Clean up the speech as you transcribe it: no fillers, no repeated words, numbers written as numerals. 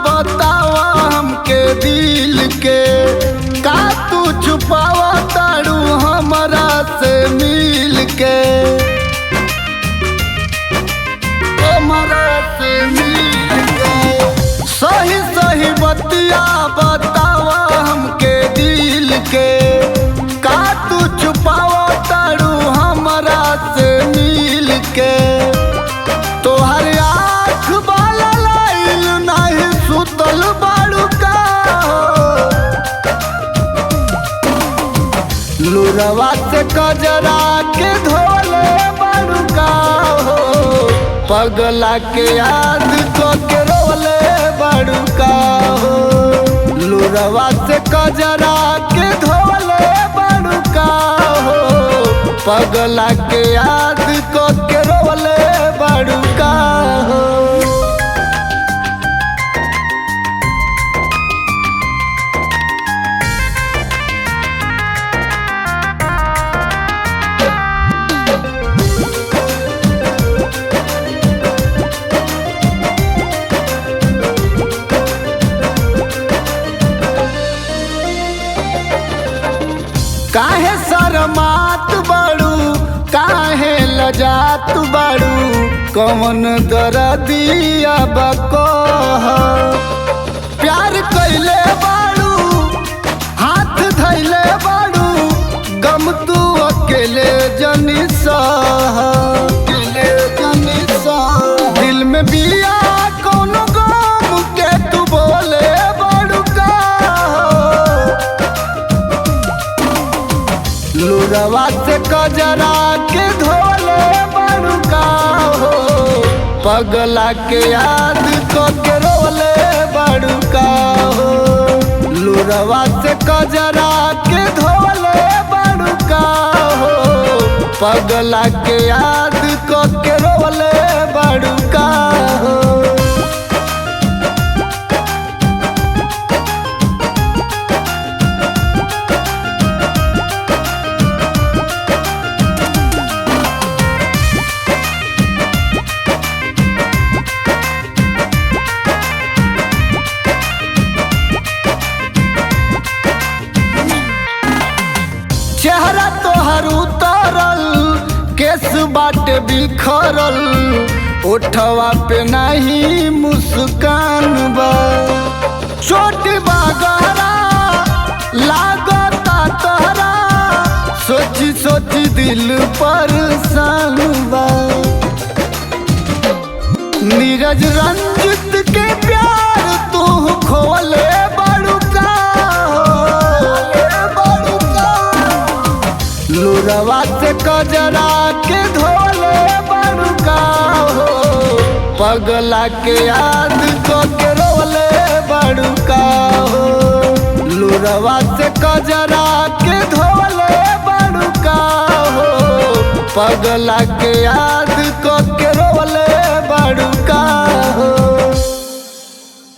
बतावा हमके दिल के, का तू छुपावा ताड़ू हमरा से मिल के, हमरा से मिल के। सही सही बतिया बतावा हमके दिल के, का तू छुपावा ताड़ू हमरा से मिल के। तोहर आँख वाला लाइल नहीं सुतल बाड़ू का, लुरवा से कजरा के धोले बाड़ू का हो, पगला के याद को के रोले बाड़ू का हो। लुरवा से कजरा के धोले बाड़ू का हो, पगला के याद को के रोले बाड़ू का हो। काहे शरमात बाड़ू, काहे लजात बाड़ू, कौन दर्दिया बकोह। प्यार कैले बाड़ू, हाथ धैले बाड़ू, गम तू अकेले जनी सह, अकेले जनी सह। दिल में बिया कौनो गम के तू बोले बाड़ू का, लुरवा से कजरा के धोले बाड़ू का हो, पगला के याद को के रोले बाड़ू का हो। लुरवा से कजरा के धोले बाड़ू का हो, पगला के याद को के रोले बाड़ू का हो। चेहरा तोहर उतरल, केस बाटे बिखरल, ओठवा पे नहीं मुस्कान बा। चोट बा गहरा लागता तोहरा, सोची सोची दिल परेशान बा। नीरज रंजित के प्यार तू खोले बाड़ू का, लुरवा से कजरा के धोले बाड़ू का हो, पगला के याद को के रोले बाड़ू का हो। लुरवा से कजरा के धोले बाड़ू का हो, पगला के याद को के